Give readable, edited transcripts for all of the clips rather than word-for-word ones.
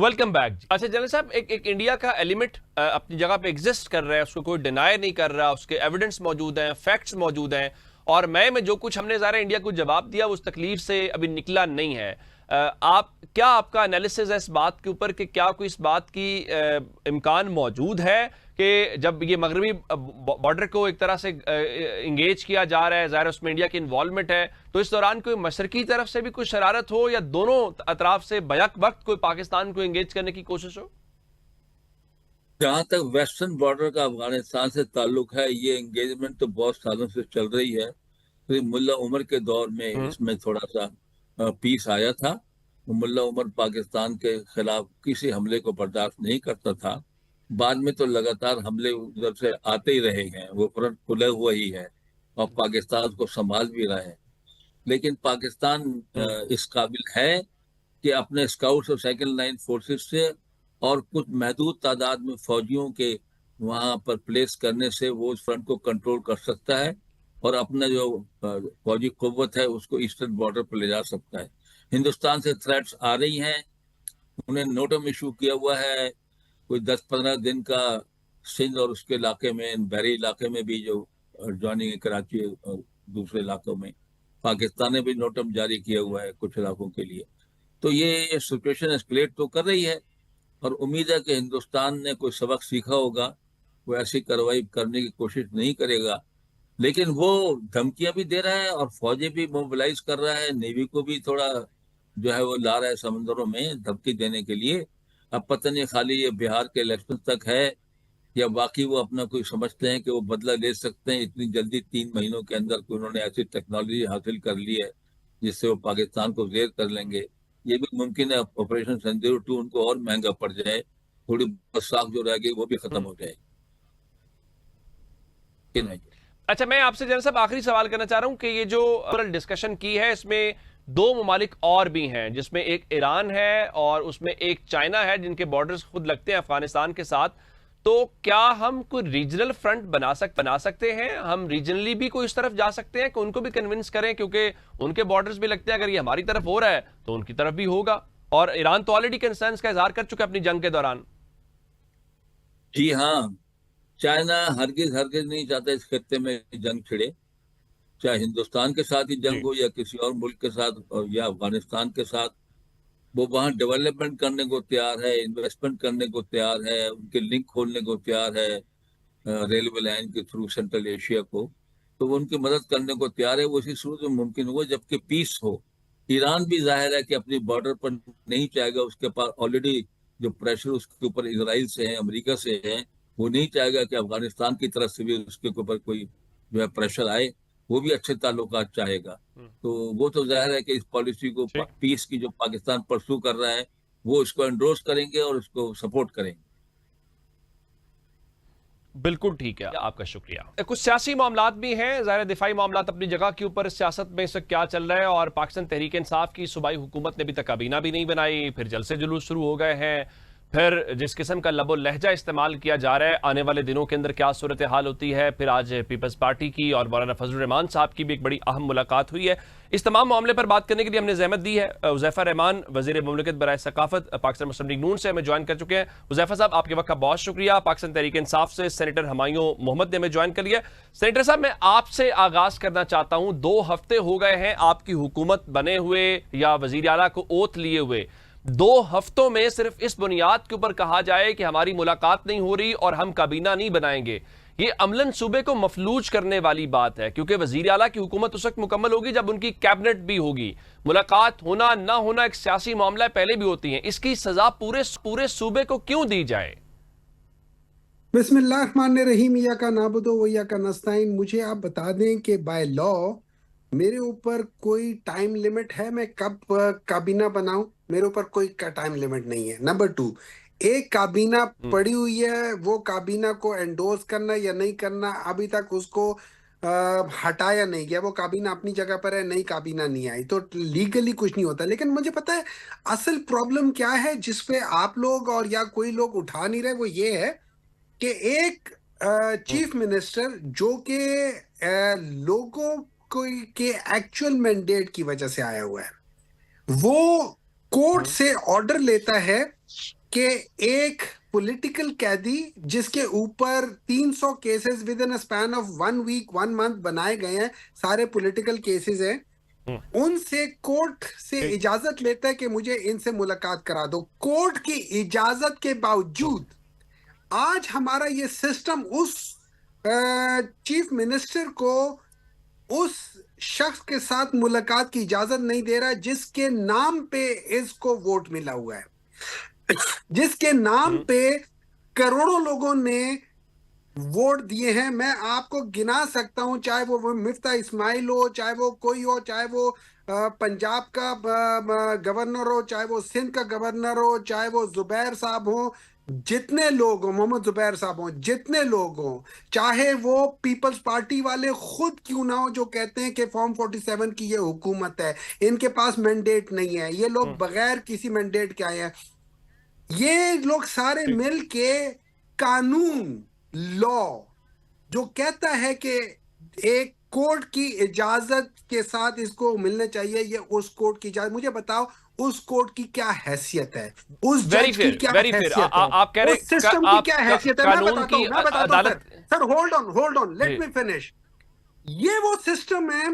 Welcome back. अच्छा general साहब, एक इंडिया का एलिमेंट अपनी जगह पे एग्जिस्ट कर रहा है, उसको कोई डिनाई नहीं कर रहा, उसके एविडेंस मौजूद हैं, फैक्ट्स मौजूद हैं, और मैं में जो कुछ हमने ज़ाहिर इंडिया को जवाब दिया वो उस तकलीफ से अभी निकला नहीं है। आपका एनालिसिस है इस बात के ऊपर कि क्या कोई इस बात की इम्कान मौजूद है कि जब ये मगरबी बॉर्डर को एक तरह से इंगेज किया जा रहा है, ज़ाहिर उसमें इंडिया की इन्वॉल्वमेंट है, तो इस दौरान कोई मशरकी तरफ से भी कोई शरारत हो या दोनों अतराफ से बैक वक्त कोई पाकिस्तान को इंगेज करने की कोशिश हो? जहां तक वेस्टर्न बॉर्डर का अफगानिस्तान से ताल्लुक है, ये एंगेजमेंट तो बहुत सालों से चल रही है। फिर मुल्ला उमर के दौर में हम्म। इसमें थोड़ा सा पीस आया था। मुल्ला उमर पाकिस्तान के खिलाफ किसी हमले को बर्दाश्त नहीं करता था। बाद में तो लगातार हमले उधर से आते ही रहे हैं, वो फ्रंट खुले हुआ ही है और पाकिस्तान को संभाल भी रहे हैं। लेकिन पाकिस्तान हम्म। इस काबिल है कि अपने स्काउट्स और सेकंड लाइन फोर्सेस से और कुछ महदूद तादाद में फौजियों के वहां पर प्लेस करने से वो उस फ्रंट को कंट्रोल कर सकता है और अपना जो फौजी कुव्वत है उसको ईस्टर्न बॉर्डर पर ले जा सकता है। हिंदुस्तान से थ्रेट्स आ रही हैं, उन्हें नोटम इशू किया हुआ है कोई 10-15 दिन का। सिंध और उसके इलाके में, बहरी इलाके में भी जो ज्वाइनिंग है कराची और दूसरे इलाकों में, पाकिस्तान ने भी नोटम जारी किया हुआ है कुछ इलाकों के लिए। तो ये सिचुएशन एस्केलेट तो कर रही है और उम्मीद है कि हिंदुस्तान ने कोई सबक सीखा होगा, वो ऐसी कार्रवाई करने की कोशिश नहीं करेगा। लेकिन वो धमकियां भी दे रहा है और फौजी भी मोबिलाइज कर रहा है, नेवी को भी थोड़ा जो है वो ला रहा है समंदरों में धमकी देने के लिए। अब पता नहीं खाली ये बिहार के इलेक्शन तक है या बाकी वो अपना कोई समझते हैं कि वो बदला ले सकते हैं इतनी जल्दी 3 महीनों के अंदर कि उन्होंने ऐसी टेक्नोलॉजी हासिल कर ली है जिससे वो पाकिस्तान को घेर कर लेंगे। ये भी मुमकिन है ऑपरेशन सिंदूर 2 उनको और महंगा पड़ जाए, थोड़ी बहुत साख जो रह गई वो भी खत्म हम्म। हो जाए कि नहीं। अच्छा, मैं आपसे जनरल साहब आखिरी सवाल करना चाह रहा हूं कि ये जो डिस्कशन की है इसमें दो ममालिक और भी हैं, जिसमें एक ईरान है और उसमें एक चाइना है, जिनके बॉर्डर्स खुद लगते हैं अफगानिस्तान के साथ। तो क्या हम कोई रीजनल फ्रंट बना सकते हैं? हम रीजनली भी कोई इस तरफ जा सकते हैं कि उनको भी कन्विंस करें, क्योंकि उनके बॉर्डर्स भी लगते हैं, अगर ये हमारी तरफ हो रहा है तो उनकी तरफ भी होगा। और ईरान तो ऑलरेडी कंसर्न्स का इजहार कर चुका है अपनी जंग के दौरान। जी हाँ, चाइना हरगिज हरगिज नहीं चाहता इस खत्ते में जंग छिड़े, चाहे हिंदुस्तान के साथ ही जंग जी। हो या किसी और मुल्क के साथ और या अफगानिस्तान के साथ। वो वहाँ डेवलपमेंट करने को तैयार है, इन्वेस्टमेंट करने को तैयार है, उनके लिंक खोलने को तैयार है रेलवे लाइन के थ्रू सेंट्रल एशिया को। तो वो उनकी मदद करने को तैयार है, वो इसी सूरत में मुमकिन हुआ जबकि पीस हो। ईरान भी जाहिर है कि अपनी बॉर्डर पर नहीं चाहेगा, उसके पास ऑलरेडी जो प्रेशर उसके ऊपर इसराइल से है, अमेरिका से है, वो नहीं चाहेगा कि अफगानिस्तान की तरफ से भी उसके ऊपर कोई जो है प्रेशर आए। वो भी अच्छे ताल्लुकात चाहेगा। तो वो तो जाहिर है कि इस पॉलिसी को, ठीक। पीस की जो पाकिस्तान परसू कर रहा है, वो इसको एंडोर्स करेंगे और उसको सपोर्ट करेंगे। बिल्कुल ठीक है, आपका शुक्रिया। कुछ सियासी मामलात भी हैं, ज़ाहिर दिफाई मामलात अपनी जगह के ऊपर। सियासत में इस वक्त क्या चल रहा है, और पाकिस्तान तहरीक इंसाफ की सूबाई हुकूमत ने अभी तक काबीना भी नहीं बनाई, फिर जलसे जुलूस शुरू हो गए हैं, फिर जिस किस्म का लबो लहजा इस्तेमाल किया जा रहा है, आने वाले दिनों के अंदर क्या सूरत हाल होती है। फिर आज पीपल्स पार्टी की और मौलाना फजल रहमान साहब की भी एक बड़ी अहम मुलाकात हुई है। इस तमाम मामले पर बात करने के लिए हमने जहमत दी है। हुज़ैफा रहमान वज़ीर मुमलिकत बराए सकाफत पाकिस्तान मुस्लिम लीग नून से हमें ज्वाइन कर चुके हैं। हुज़ैफा साहब, आपके वक्त का बहुत शुक्रिया। पाकिस्तान तहरीक इंसाफ से सेनेटर हुमायूं मोहम्मद ने हमें ज्वाइन कर लिया। सेनेटर साहब, मैं आपसे आगाज करना चाहता हूं। 2 हफ्ते हो गए हैं आपकी हुकूमत बने हुए या वजीर आला को ओथ लिए हुए। 2 हफ्तों में सिर्फ इस बुनियाद के ऊपर कहा जाए कि हमारी मुलाकात नहीं हो रही और हम काबीना नहीं बनाएंगे, ये अमलन सूबे को मफलूज करने वाली बात है, क्योंकि वजीर आला की हुकूमत उस वक्त मुकम्मल होगी जब उनकी कैबिनेट भी होगी। मुलाकात होना ना होना एक सियासी मामला पहले भी होती है, इसकी सजा पूरे पूरे सूबे को क्यों दी जाए? बिस्मिल्लाहिर्रहमानिर्रहीम, या का नाबुदो व या का नस्ताइन। मुझे आप बता दें कि बाय लॉ मेरे ऊपर कोई टाइम लिमिट है मैं कब काबीना बनाऊं? मेरे ऊपर कोई का टाइम लिमिट नहीं है। नंबर 2, एक काबीना पड़ी हुई है, वो काबीना को एंडोर्स करना या नहीं करना अभी तक उसको हटाया नहीं गया। वो काबीना अपनी जगह पर है, नई काबीना नहीं आई, तो लीगली कुछ नहीं होता। लेकिन मुझे पता है असल प्रॉब्लम क्या है जिसपे आप लोग और या कोई लोग उठा नहीं रहे। वो ये है कि एक चीफ मिनिस्टर जो कि लोगों को के एक्चुअल मैंडेट की वजह से आया हुआ है, वो कोर्ट से ऑर्डर लेता है कि एक पॉलिटिकल कैदी जिसके ऊपर 300 cases within a span of 1 week 1 month बनाए गए हैं, सारे पॉलिटिकल केसेस हैं, उनसे कोर्ट से इजाजत लेता है कि मुझे इनसे मुलाकात करा दो। कोर्ट की इजाजत के बावजूद आज हमारा ये सिस्टम उस चीफ मिनिस्टर को उस शख्स के साथ मुलाकात की इजाजत नहीं दे रहा जिसके नाम पे इसको वोट मिला हुआ है, जिसके नाम पे करोड़ों लोगों ने वोट दिए हैं। मैं आपको गिना सकता हूं, चाहे वो मिफ्ता इस्माइल हो, चाहे वो कोई हो, चाहे वो पंजाब का गवर्नर हो, चाहे वो सिंध का गवर्नर हो, चाहे वो जुबैर साहब हो, जितने लोग हो, मोहम्मद जुबैर साहब हो, जितने लोग हो, चाहे वो पीपल्स पार्टी वाले खुद क्यों ना हो जो कहते हैं कि फॉर्म 47 की ये हुकूमत है, इनके पास मैंडेट नहीं है, ये लोग बगैर किसी मैंडेट के आए हैं, ये लोग सारे मिल के कानून लॉ जो कहता है कि एक कोर्ट की इजाजत के साथ इसको मिलने चाहिए, ये उस कोर्ट की इजाजत, मुझे बताओ उस कोर्ट की क्या हैसियत है, उस जज की क्या हैसियत है, आप कह रहे उस सिस्टम की क्या हैसियत है। मैं बताता हूं sir, hold on let me finish. ये वो सिस्टम है,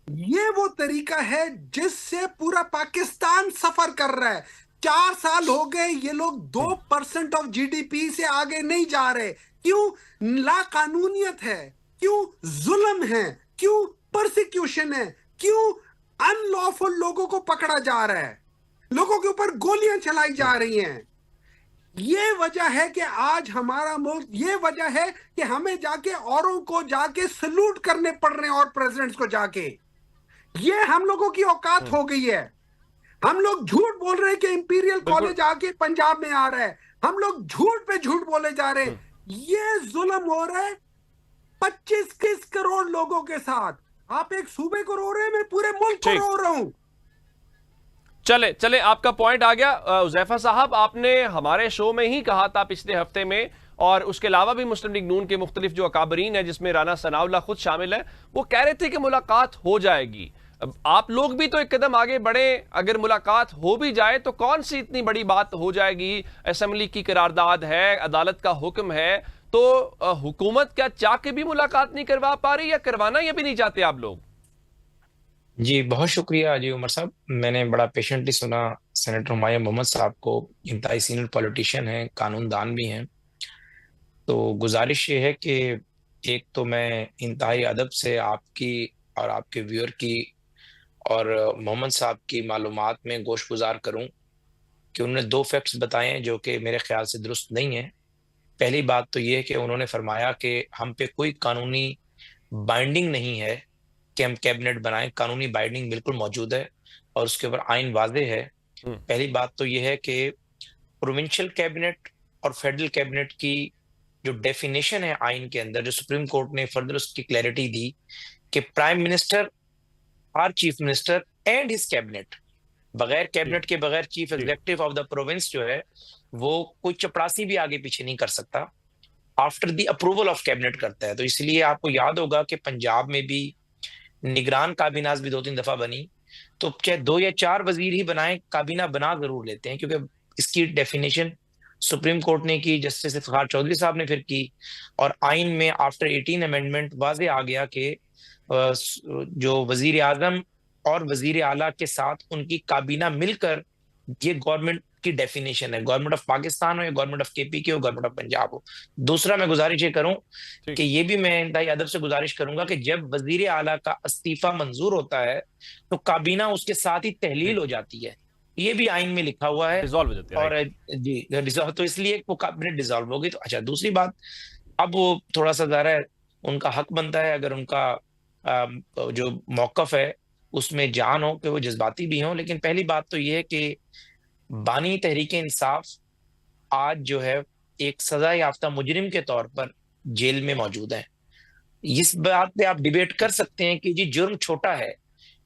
ये वो तरीका है जिससे पूरा पाकिस्तान सफर कर रहा है। 4 साल हो गए, ये लोग 2% ऑफ जीडीपी से आगे नहीं जा रहे। क्यों? लाकानूनियत है, क्यों जुल्म है, क्यों परसिक्यूशन है, क्यों अनलॉफुल लोगों को पकड़ा जा रहा है, लोगों के ऊपर गोलियां चलाई जा रही हैं। ये वजह है कि आज हमारा मुल्क, ये वजह है कि हमें जाके औरों को जाके सल्यूट करने पड़ रहे हैं और प्रेसिडेंट्स को जाके। ये हम लोगों की औकात हो गई है। हम लोग झूठ बोल रहे हैं कि इंपीरियल कॉलेज आके पंजाब में आ रहा है, हम लोग झूठ पे झूठ बोले जा रहे हैं। ये जुल्म हो रहा है 25 करोड़ लोगों के साथ। आप एक सूबे को रो रहे हैं, मैं पूरे मुल्क को रो रहा हूं। चले आपका पॉइंट आ गया। हुज़ैफा साहब, आपने हमारे शो में ही कहा था पिछले हफ्ते में, और उसके अलावा भी मुस्लिम लीग नून के मुख्तलिफ जो अकाबरीन है जिसमें राना सनाउल्लाह खुद शामिल है, वो कह रहे थे कि मुलाकात हो जाएगी। अब आप लोग भी तो एक कदम आगे बढ़े, अगर मुलाकात हो भी जाए तो कौन सी इतनी बड़ी बात हो जाएगी? असेंबली की करारदाद है, अदालत का हुक्म है, तो हुकूमत क्या चाह के भी मुलाकात नहीं करवा पा रही, या करवाना ये भी नहीं चाहते आप लोग? जी बहुत शुक्रिया जी उमर साहब, मैंने बड़ा पेशेंटली सुना सेनेटर हुमायूं मोहम्मद साहब को। इंतहाई सीनियर पॉलिटिशियन हैं, कानूनदान भी हैं। तो गुजारिश ये है कि एक तो मैं इंतहाई अदब से आपकी और आपके व्यूअर की और मोहम्मद साहब की मालूमात में गोशगुजार करूं कि उन्होंने 2 फैक्ट्स बताए हैं जो कि मेरे ख्याल से दुरुस्त नहीं है। पहली बात तो ये है कि उन्होंने फरमाया कि हम पे कोई कानूनी बाइंडिंग नहीं है कि हम कैबिनेट बनाएं। कानूनी बाइंडिंग बिल्कुल मौजूद है और उसके ऊपर आइन वाज़ेह है। पहली बात तो ये है कि प्रोविंशियल कैबिनेट और फेडरल कैबिनेट की जो डेफिनेशन है आइन के अंदर, जो सुप्रीम कोर्ट ने फर्दर उसकी क्लैरिटी दी कि प्राइम मिनिस्टर और chief minister and his cabinet, बगैर कैबिनेट के बगैर chief executive of the province जो है वो कोई चपरासी भी आगे पीछे नहीं कर सकता, after the approval of cabinet करता है। तो इसलिए आपको याद होगा कि पंजाब में भी निगरान काबीना भी 2-3 दफा बनी, तो चाहे 2 या 4 वजीर ही बनाए, काबीना बना जरूर लेते हैं, क्योंकि इसकी डेफिनेशन सुप्रीम कोर्ट ने की, जस्टिस इफ्तिखार चौधरी साहब ने फिर की, और आइन में आफ्टर 18 अमेंडमेंट वाजे आ गया कि जो वजीर आजम और वजीर आला के साथ उनकी काबीना मिलकर ये गवर्नमेंट की डेफिनेशन है, गवर्नमेंट ऑफ पाकिस्तान हो या गवर्नमेंट ऑफ केपी हो, गवर्नमेंट ऑफ पंजाब हो। दूसरा मैं गुजारिश ये करूं कि ये भी मैं इंतहाई अदब से गुजारिश करूंगा कि जब वजीर आला का इस्तीफा मंजूर होता है तो काबीना उसके साथ ही तहलील हो जाती है, ये भी आइन में लिखा हुआ है, डिसॉल्व हो जाते हैं, और जी डिसॉल्व, तो इसलिए वो कैबिनेट डिसॉल्व होगी। तो अच्छा, दूसरी बात, अब वो थोड़ा सा ज़रा उनका हक बनता है, अगर उनका जो मौकफ है उसमें जान हो कि वो जज्बाती भी हों। लेकिन पहली बात तो ये है कि बानी तहरीक इंसाफ आज जो है एक सजा याफ्ता मुजरिम के तौर पर जेल में मौजूद है। इस बात पे आप डिबेट कर सकते हैं कि जी जुर्म छोटा है,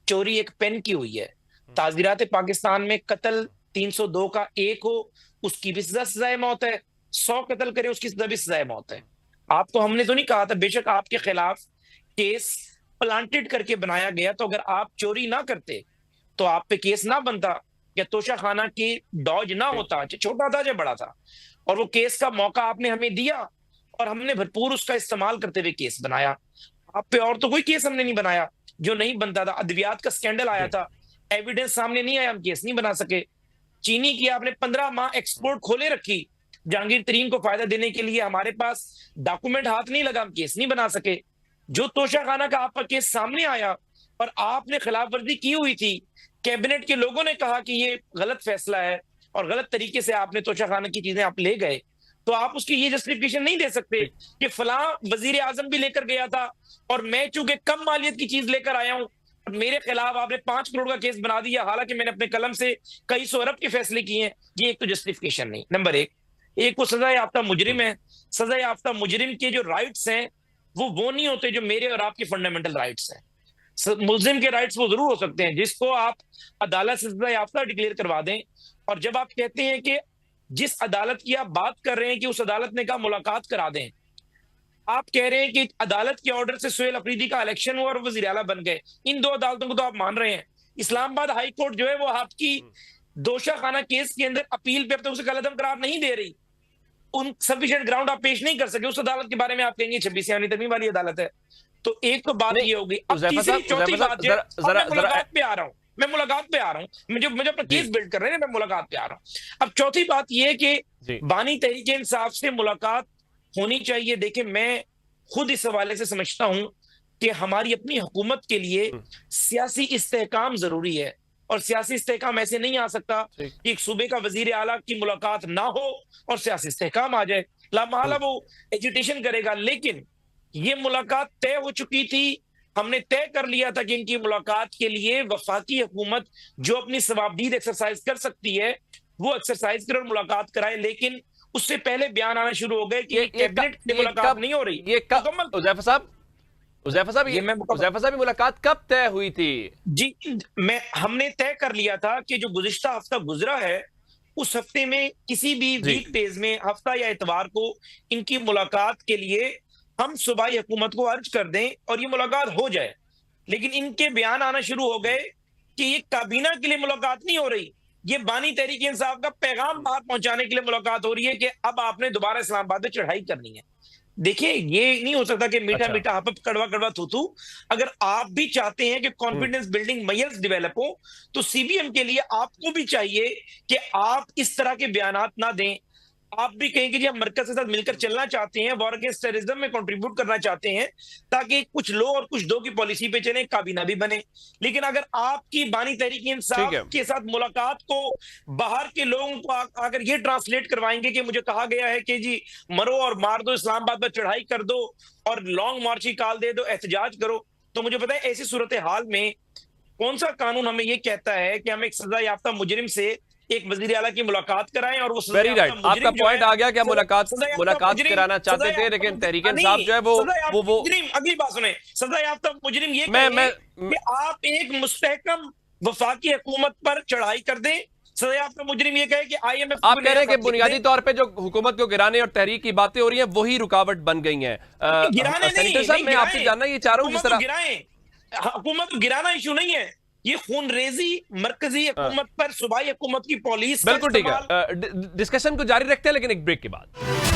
चोरी एक पेन की हुई है, ताज़ीरात पाकिस्तान में कत्ल 302 का 1 हो उसकी भी सजाए मौत है, 100 कत्ल करे उसकी सजा भी सजाए मौत है। आपको हमने तो नहीं कहा था, बेशक आपके खिलाफ केस प्लांटेड करके बनाया गया, तो अगर आप चोरी ना करते तो आप पे केस ना बनता, या तोशाखाना की डॉज ना होता, चाहे छोटा था चाहे बड़ा था, और वो केस का मौका आपने हमें दिया और हमने भरपूर उसका इस्तेमाल करते हुए केस बनाया। आप पे और तो कोई केस हमने नहीं बनाया जो नहीं बनता था। अद्वियात का स्कैंडल आया था, एविडेंस सामने नहीं आया, हम केस नहीं बना सके। चीनी की आपने 15 माह एक्सपोर्ट खोले रखी जहांगीर तरीन को फायदा देने के लिए, हमारे पास डॉक्यूमेंट हाथ नहीं लगा, हम केस नहीं बना सके। जो तोशाखाना का आपका केस सामने आया और आपने खिलाफवर्जी की हुई थी, कैबिनेट के लोगों ने कहा कि ये गलत फैसला है और गलत तरीके से आपने तोशाखाना की चीजें आप ले गए, तो आप उसकी ये जस्टिफिकेशन नहीं दे सकते कि फलां वजीर आजम भी लेकर गया था और मैं चूंकि कम मालियत की चीज लेकर आया हूं और मेरे खिलाफ आपने 5 करोड़ का केस बना दिया, हालांकि मैंने अपने कलम से कई सौ अरब के फैसले किए हैं। ये एक तो जस्टिफिकेशन नहीं। नंबर एक वो सजा याफ्ता मुजरिम है। सजा याफ्ता मुजरिम के जो राइट्स हैं वो नहीं होते जो मेरे और आपके फंडामेंटल राइट्स हैं। मुल्जिम के राइट्स वो जरूर हो सकते हैं जिसको आप अदालत से सजा याफ्ता डिक्लेयर करवा दें। और जब आप कहते हैं कि जिस अदालत की आप बात कर रहे हैं कि उस अदालत ने कहा मुलाकात करा दें, आप कह रहे हैं कि अदालत के ऑर्डर से सुहेल अफरीदी का इलेक्शन हुआ और वजीर आला बन गए। इन 2 अदालतों को तो आप मान रहे हैं। इस्लामाबाद हाई कोर्ट जो है वो आपकी दोशाखाना केस के अंदर अपील पे अब तक उसे कलअदम करार नहीं दे रही। उन सफिशिएंट ग्राउंड आप पेश नहीं कर सके। उस अदालत के बारे में आप कहेंगे 26 यानी तरमीम वाली अदालत है। तो एक तो बात ये होगी। अब तीसरी चौथी बात जो मैं मुलाकात पे आ रहा हूं, मुझे अपना केस बिल्ड कर रहे हैं, मैं मुलाकात पे आ रहा हूं। अब चौथी बात ये है कि बानी तहरीक इंसाफ से मुलाकात होनी चाहिए। देखिए, मैं खुद इस हवाले से समझता हूं कि हमारी अपनी हुकूमत के लिए सियासी इस्तेहकाम जरूरी है और सियासी इस्तेहकाम ऐसे नहीं आ सकता कि एक सूबे का वजीर आला की मुलाकात ना हो और सियासी इस्तेहकाम आ जाए। लामहला वो एजिटेशन करेगा, लेकिन ये मुलाकात तय हो चुकी थी। हमने तय कर लिया था कि इनकी मुलाकात के लिए वफाकी हुकूमत जो अपनी सवाबदीद एक्सरसाइज कर सकती है वो एक्सरसाइज करे और मुलाकात कराए, लेकिन उससे पहले बयान आना शुरू हो गए कि कैबिनेट की मुलाकात नहीं हो रही। ये कब उज़ैफा साहब मुलाकात कब तय हुई थी? जी, हमने तय कर लिया था कि जो गुज़िश्ता हफ्ता गुजरा है उस हफ्ते में किसी भी वीक डेज में, हफ्ता या इतवार को इनकी मुलाकात के लिए हम सूबाई हुकूमत को अर्ज कर दें और ये मुलाकात हो जाए। लेकिन इनके बयान आना शुरू हो गए कि ये काबीना के लिए मुलाकात नहीं हो रही, ये बानी तहरीक इंसाफ का पैगाम बाहर पहुंचाने के लिए मुलाकात हो रही है कि अब आपने दोबारा इस्लामाबाद में चढ़ाई करनी है। देखिए, ये नहीं हो सकता कि मीठा मीठा हप कड़वा कड़वा थूथू। अगर आप भी चाहते हैं कि कॉन्फिडेंस बिल्डिंग मेयर्स डेवलप हो, तो सीबीएम के लिए आपको भी चाहिए कि आप इस तरह के बयानात ना दें। आप भी कहें कि जी हम मरकज के साथ मिलकर चलना चाहते हैं, वॉर अगेंस्ट टेररिज्म में कंट्रीब्यूट करना चाहते हैं, ताकि कुछ लो और कुछ दो की पॉलिसी पे चले, काबीना भी बने। लेकिन अगर आपकी बानी तहरीक इंसाफ के साथ मुलाकात को बाहर के लोगों को अगर ये ट्रांसलेट करवाएंगे कि मुझे कहा गया है कि जी मरो और मार दो, इस्लामाबाद पर चढ़ाई कर दो और लॉन्ग मार्च की कॉल दे दो, एहतजाज करो, तो मुझे पता है ऐसी सूरत हाल में कौन सा कानून हमें ये कहता है कि हम एक सजा याफ्ता मुजरिम से एक वजीर आला की मुलाकात कराएं और वो वेरी राइट, आपका पॉइंट आ गया कि मुलाकात कराना चाहते थे, लेकिन तहरीक इंसाफ जो है वो अगली बात सुने। सजा याफ्ता मुजरिम ये कि आप एक मुस्तहकम वफाकी हुकूमत पर चढ़ाई कर दें। सजा याफ्ता मुजरिम ये कहे कि IMF, आप कह रहे हैं कि बुनियादी तौर पे जो हुकूमत को गिराने और तहरीक की बातें हो रही हैं वही रुकावट बन गई हैं। सेनेटर साहब, मैं आपसे जानना ये चाह रहा हूँ, जिस तरह हुकूमत गिराना इशू नहीं है, ये खूनरेजी मरकजी हुकूमत पर सूबाई हुकूमत की पॉलिसी। बिल्कुल ठीक है, डिस्कशन को जारी रखते हैं लेकिन एक ब्रेक के बाद।